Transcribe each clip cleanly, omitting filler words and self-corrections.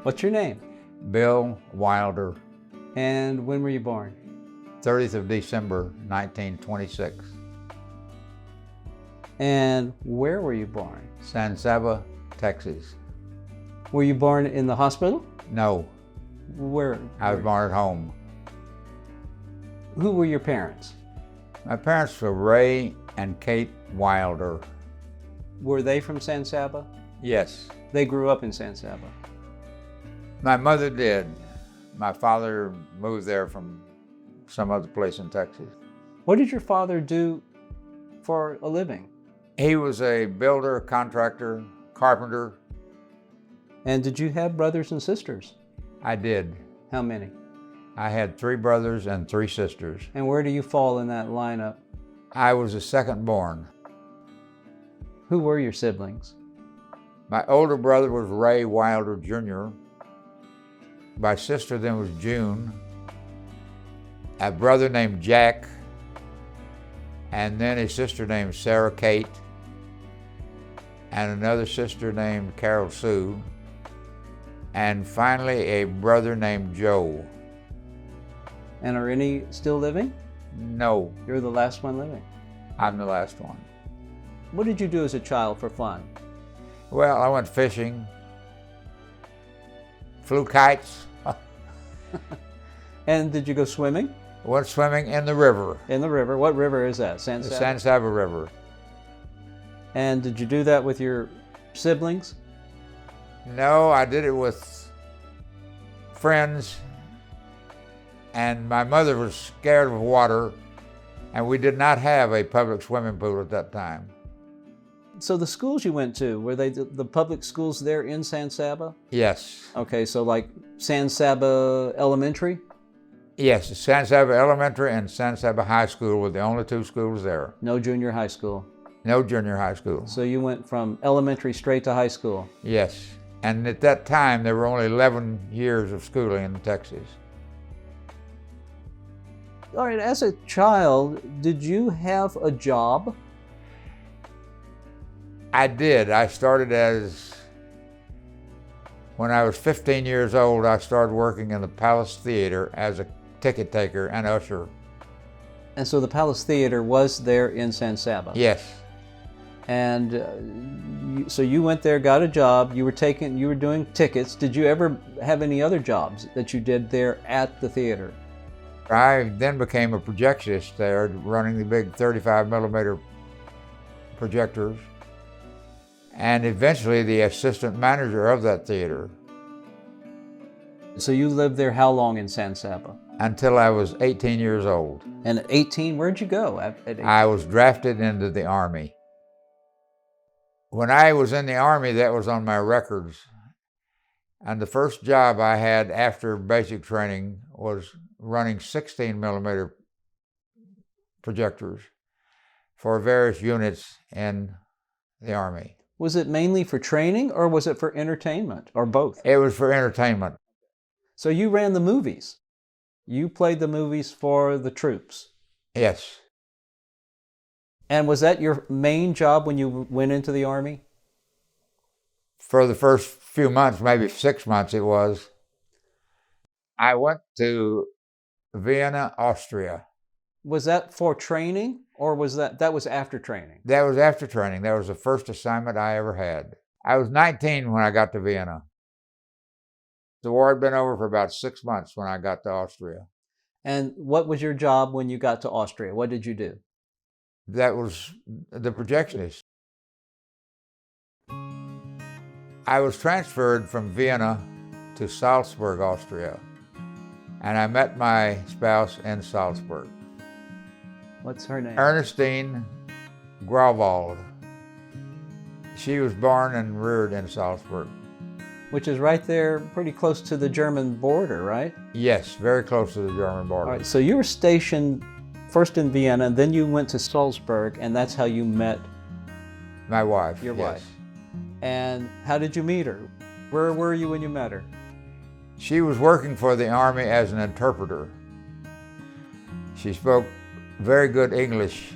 What's your name? Bill Wilder, And when were you born? 30th of December, 1926, And where were you born? San Saba, Texas. Were you born in the hospital? No, Where? I was born at home. Who were your parents? My parents were Ray and Kate Wilder. Were they from San Saba? Yes, They grew up in San Saba. my mother did. My father moved there from some other place in Texas. What did your father do for a living? He was a builder, contractor, carpenter. And did you have brothers and sisters? I did. How many? I had 3 brothers and 3 sisters. And where do you fall in that lineup? I was the second born. Who were your siblings? My older brother was Ray Wilder Jr. My sister then was June. A brother named Jack, and then a sister named Sarah Kate, and another sister named Carol Sue, and finally a brother named Joe. And are any still living? No, You're the last one living. I'm the last one. What did you do as a child for fun? Well, I went fishing, flew kites, And did you go swimming? went swimming in the river, In the river. What river is that? San the Saba? San Saba River. And did you do that with your siblings? No, I did it with friends, and my mother was scared of water, and we did not have a public swimming pool at that time. So the schools you went to, were they the public schools there in San Saba? Yes, Okay, so like San Saba Elementary? yes, San Saba Elementary and San Saba High School were the only 2 schools there. No junior high school. No junior high school. So you went from elementary straight to high school. Yes, and at that time there were only 11 years of schooling in Texas. All right, as a child, did you have a job? I did. When I was 15 years old, I started working in the Palace Theater as a ticket taker and usher. And so the Palace Theater was there in San Saba. Yes, And so you went there, got a job. You were doing tickets. Did you ever have any other jobs that you did there at the theater? I then became a projectionist there, running the big 35 millimeter projectors, and eventually the assistant manager of that theater So you lived there how long in San Saba? until I was 18 years old. And at 18, where'd you go at 18? I was drafted into the Army. When I was in the Army, that was on my records. And the first job I had after basic training was running 16 millimeter projectors for various units in the Army. Was it mainly for training or was it for entertainment or both? It was for entertainment. So you ran the movies. You played the movies for the troops. Yes. And was that your main job when you went into the Army? For the first few months, maybe 6 months it was. I went to Vienna, Austria. Was that for training or was that was after training? That was after training. That was the first assignment I ever had. I was 19 when I got to Vienna. The war had been over for about 6 months when I got to Austria. And what was your job when you got to Austria? What did you do? That was the projectionist. I was transferred from Vienna to Salzburg, Austria, and I met my spouse in Salzburg. What's her name? Ernestine Grauwald. She was born and reared in Salzburg. Which is right there, pretty close to the German border, right? Yes, very close to the German border. All right, so you were stationed first in Vienna, and then you went to Salzburg, and that's how you met My wife. your yes. wife. And how did you meet her? Where were you when you met her? She was working for the Army as an interpreter. She spoke very good English,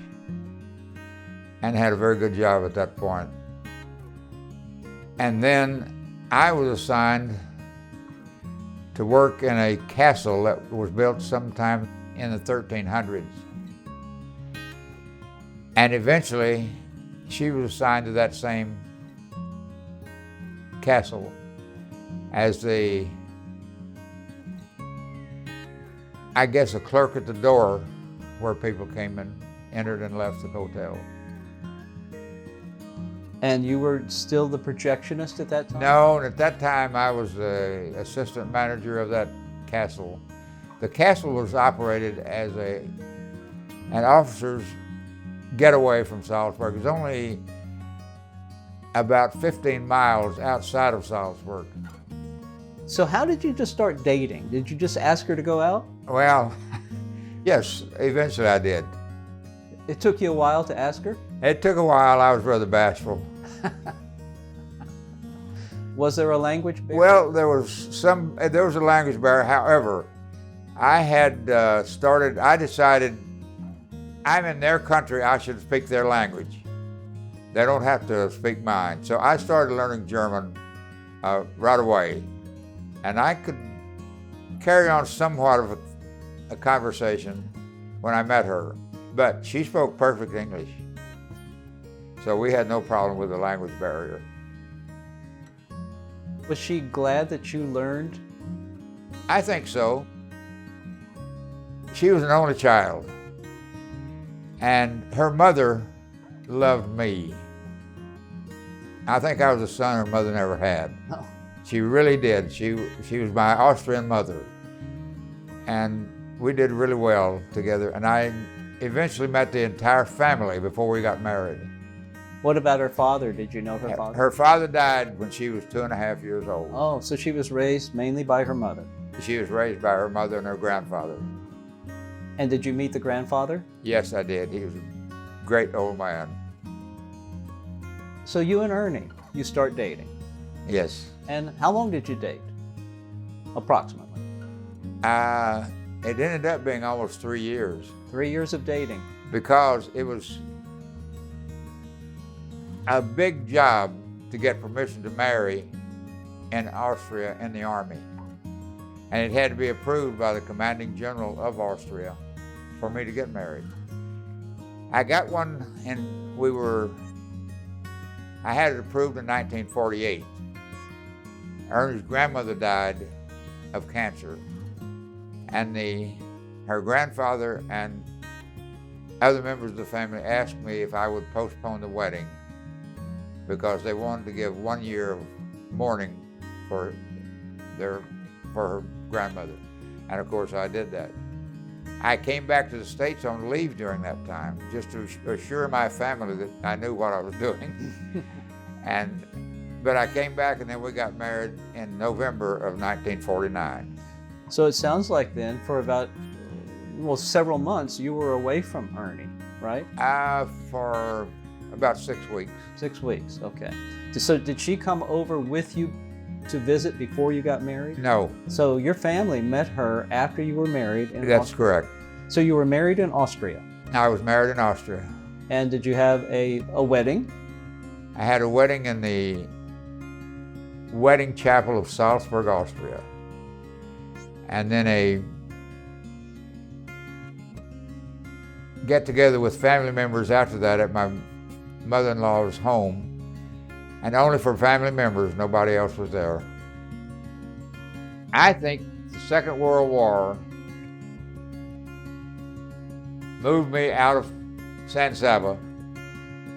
and had a very good job at that point. And then I was assigned to work in a castle that was built sometime in the 1300s. And eventually, she was assigned to that same castle as a clerk at the door where people came and entered and left the hotel. And you were still the projectionist at that time? No, at that time I was the assistant manager of that castle. The castle was operated as an officer's getaway from Salzburg. It was only about 15 miles outside of Salzburg. So how did you just start dating? Did you just ask her to go out? Well, yes, eventually I did. It took you a while to ask her? It took a while. I was rather bashful. Was there a language barrier? Well, there was a language barrier. However, I decided I'm in their country, I should speak their language. They don't have to speak mine. So I started learning German right away. And I could carry on somewhat of a conversation when I met her. But she spoke perfect English. So we had no problem with the language barrier. Was she glad that you learned? I think so. She was an only child. And her mother loved me. I think I was a son her mother never had. Oh. She really did. She was my Austrian mother. And we did really well together. And I eventually met the entire family before we got married. What about her father? Did you know her father? Her father died when she was 2.5 years old. Oh, so she was raised mainly by her mother. She was raised by her mother and her grandfather. And did you meet the grandfather? Yes, I did. He was a great old man. So you and Ernie, you start dating. Yes. And how long did you date? Approximately. It ended up being almost 3 years. 3 years of dating. Because it was a big job to get permission to marry in Austria in the Army. And it had to be approved by the commanding general of Austria for me to get married. I got one and I had it approved in 1948. Ernie's grandmother died of cancer. And her grandfather and other members of the family asked me if I would postpone the wedding because they wanted to give 1 year of mourning for her grandmother. And of course I did that. I came back to the States on leave during that time just to assure my family that I knew what I was doing. But I came back and then we got married in November of 1949. So it sounds like then for about, several months you were away from Ernie, right? For about 6 weeks. 6 weeks, okay. So did she come over with you to visit before you got married? No. So your family met her after you were married in That's Austria. correct. So you were married in Austria. I was married in Austria. And did you have a wedding? I had a wedding in the wedding chapel of Salzburg, Austria. And then a get-together with family members after that at my mother-in-law's home. And only for family members, nobody else was there. I think the Second World War moved me out of San Saba,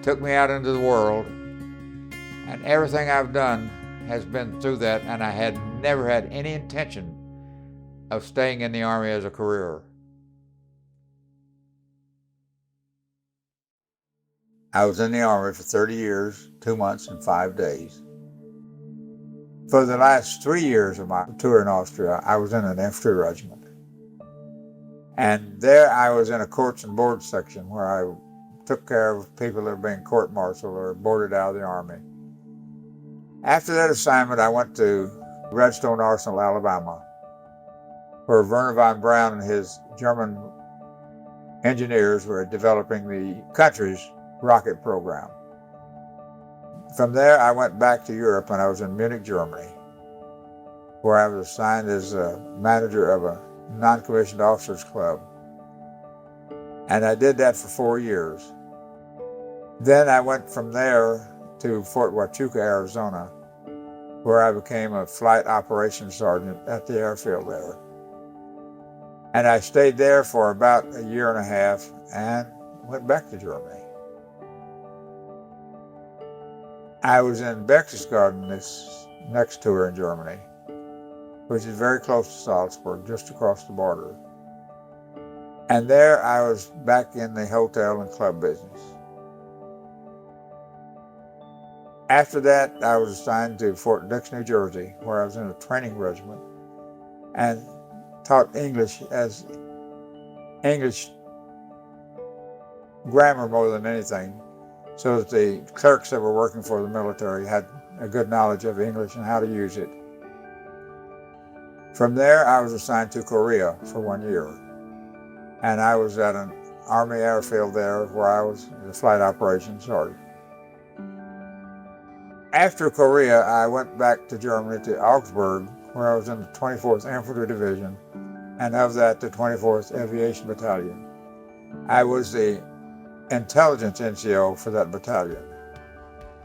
took me out into the world, and everything I've done has been through that, and I had never had any intention of staying in the Army as a career. I was in the Army for 30 years, 2 months, and 5 days. For the last 3 years of my tour in Austria, I was in an infantry regiment. And there I was in a courts and board section where I took care of people that were being court-martialed or boarded out of the Army. After that assignment, I went to Redstone Arsenal, Alabama, where Werner von Braun and his German engineers were developing the country's rocket program. From there, I went back to Europe when I was in Munich, Germany, where I was assigned as a manager of a non-commissioned officers club. And I did that for 4 years. Then I went from there to Fort Huachuca, Arizona, where I became a flight operations sergeant at the airfield there. And I stayed there for about a year and a half and went back to Germany. I was in Berchtesgaden this next tour in Germany, which is very close to Salzburg, just across the border. And there I was back in the hotel and club business. After that, I was assigned to Fort Dix, New Jersey, where I was in a training regiment and taught English as English grammar more than anything, so that the clerks that were working for the military had a good knowledge of English and how to use it. From there, I was assigned to Korea for 1 year, and I was at an Army airfield there where I was the flight operations sergeant. After Korea, I went back to Germany to Augsburg, where I was in the 24th Infantry Division, and of that, the 24th Aviation Battalion. I was the intelligence NCO for that battalion.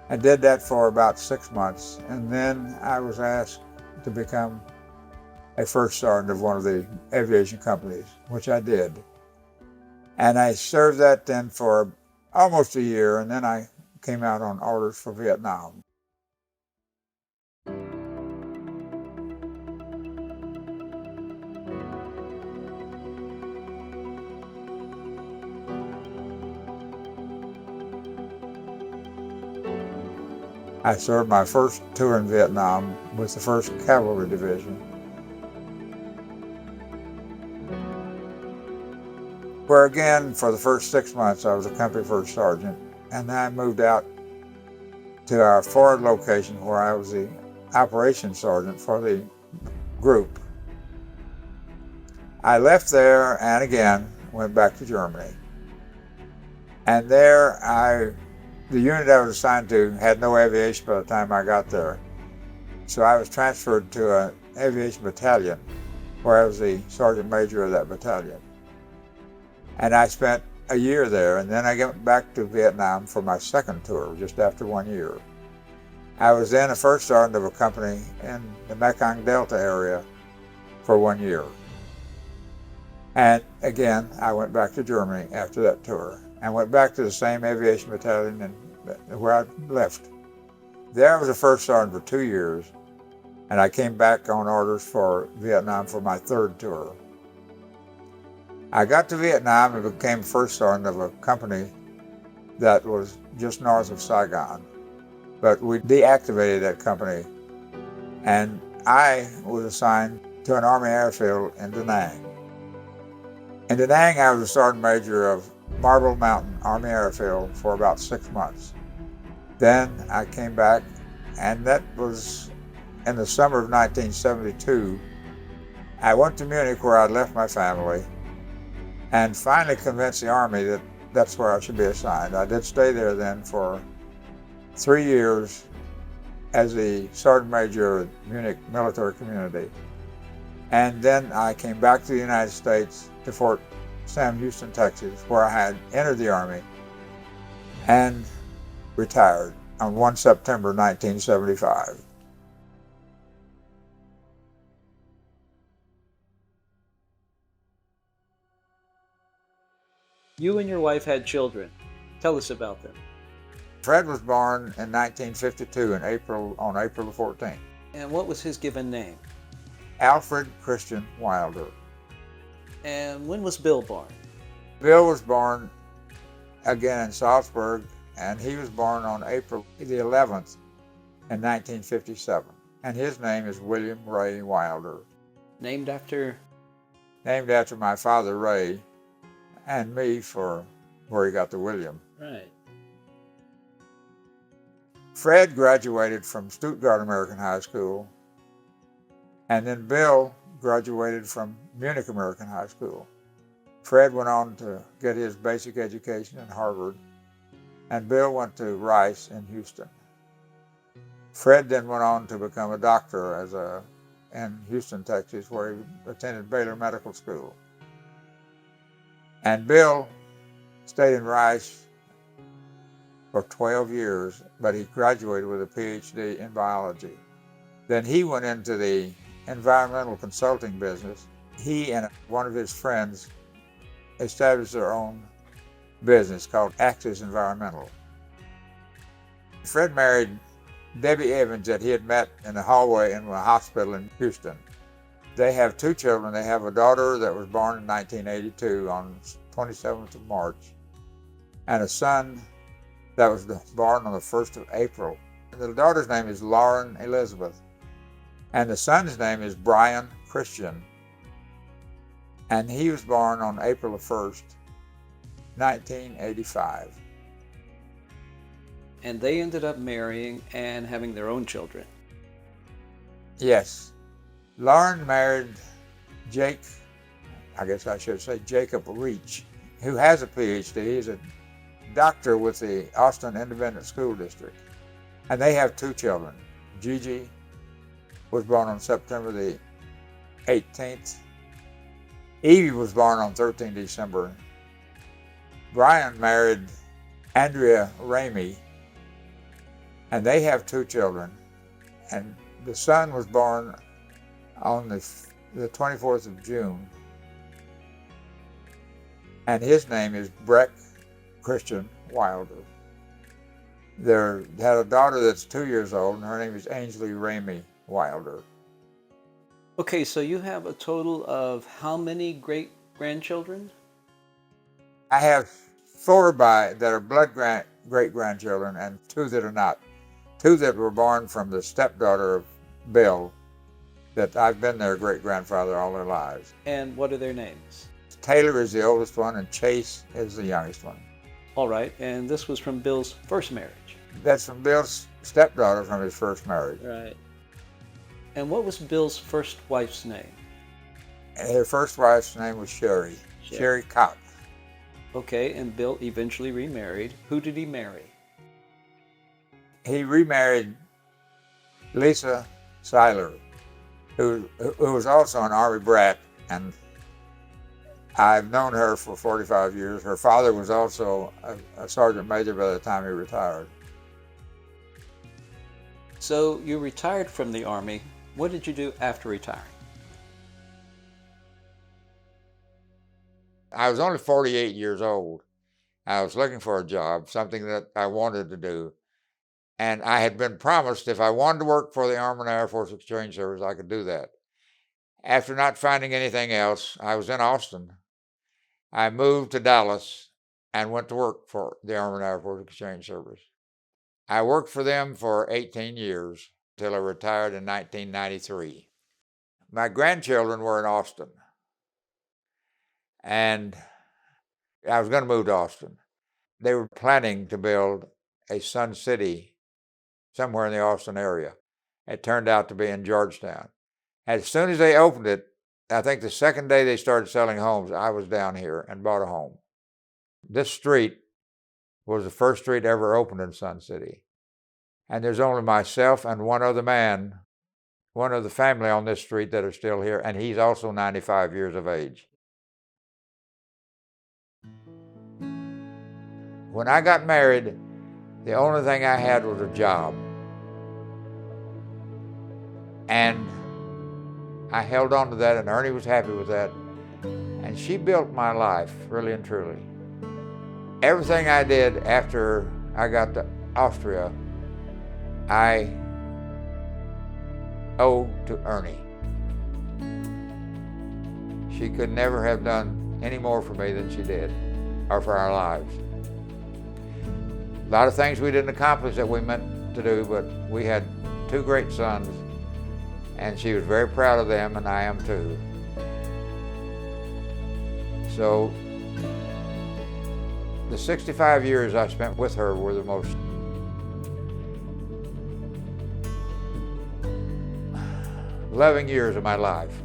I did that for about 6 months, and then I was asked to become a first sergeant of one of the aviation companies, which I did. And I served that then for almost a year, and then I came out on orders for Vietnam. I served my first tour in Vietnam with the 1st Cavalry Division, where again, for the first 6 months, I was a company first sergeant, and then I moved out to our forward location where I was the operations sergeant for the group. I left there and again went back to Germany. And there the unit I was assigned to had no aviation by the time I got there. So I was transferred to an aviation battalion where I was the sergeant major of that battalion. And I spent a year there, and then I went back to Vietnam for my second tour, just after 1 year. I was then a first sergeant of a company in the Mekong Delta area for 1 year. And again, I went back to Germany after that tour and went back to the same aviation battalion where I left. There I was a first sergeant for 2 years, and I came back on orders for Vietnam for my third tour. I got to Vietnam and became first sergeant of a company that was just north of Saigon. But we deactivated that company, and I was assigned to an Army airfield in Da Nang. In Da Nang, I was a sergeant major of Marble Mountain Army Airfield for about 6 months. Then I came back, and that was in the summer of 1972. I went to Munich, where I'd left my family, and finally convinced the Army that that's where I should be assigned. I did stay there then for 3 years as the sergeant major of Munich military community. And then I came back to the United States to Fort Sam Houston, Texas, where I had entered the Army and retired on 1 September 1975. You and your wife had children. Tell us about them. Fred was born in 1952 on April the 14th. And what was his given name? Alfred Christian Wilder. And when was Bill born? Bill was born again in Salzburg, and he was born on April the 11th in 1957. And his name is William Ray Wilder. Named after? Named after my father, Ray, and me for where he got the William. Right. Fred graduated from Stuttgart American High School, and then Bill graduated from Munich American High School. Fred went on to get his basic education at Harvard, and Bill went to Rice in Houston. Fred then went on to become a doctor in Houston, Texas, where he attended Baylor Medical School. And Bill stayed in Rice for 12 years, but he graduated with a PhD in biology. Then he went into the environmental consulting business. He and one of his friends established their own business called Axis Environmental. Fred married Debbie Evans that he had met in the hallway in a hospital in Houston. They have 2 children. They have a daughter that was born in 1982 on 27th of March, and a son that was born on the 1st of April. The daughter's name is Lauren Elizabeth, and the son's name is Brian Christian, and he was born on April the 1st, 1985. And they ended up marrying and having their own children. Yes. Lauren married Jake, I guess I should say Jacob Reach, who has a PhD. He's a doctor with the Austin Independent School District. And they have 2 children. Gigi was born on September the 18th. Evie was born on 13 December. Brian married Andrea Ramey, and they have 2 children. And the son was born on the 24th of June. And his name is Breck Christian Wilder. They had a daughter that's 2 years old, and her name is Ainsley Ramey Wilder. Okay, so you have a total of how many great-grandchildren? I have 4 that are blood great-grandchildren and 2 that are not. 2 that were born from the stepdaughter of Bill, that I've been their great-grandfather all their lives. And what are their names? Taylor is the oldest one, and Chase is the youngest one. All right, and this was from Bill's first marriage. That's from Bill's stepdaughter from his first marriage. Right. And what was Bill's first wife's name? Her first wife's name was Sherry Cox. Okay, and Bill eventually remarried. Who did he marry? He remarried Lisa Seiler, who was also an Army brat, and I've known her for 45 years. Her father was also a sergeant major by the time he retired. So you retired from the Army. What did you do after retiring? I was only 48 years old. I was looking for a job, something that I wanted to do. And I had been promised if I wanted to work for the Army and Air Force Exchange Service, I could do that. After not finding anything else, I was in Austin. I moved to Dallas and went to work for the Army and Air Force Exchange Service. I worked for them for 18 years until I retired in 1993. My grandchildren were in Austin, and I was going to move to Austin. They were planning to build a Sun City somewhere in the Austin area. It turned out to be in Georgetown. As soon as they opened it, I think the second day they started selling homes, I was down here and bought a home. This street was the first street ever opened in Sun City. And there's only myself and one other man, one of the family on this street that are still here, and he's also 95 years of age. When I got married, the only thing I had was a job. And I held on to that, and Ernie was happy with that. And she built my life, really and truly. Everything I did after I got to Austria, I owe to Ernie. She could never have done any more for me than she did, or for our lives. A lot of things we didn't accomplish that we meant to do, but we had 2 great sons, and she was very proud of them, and I am too. So the 65 years I spent with her were the most loving years of my life.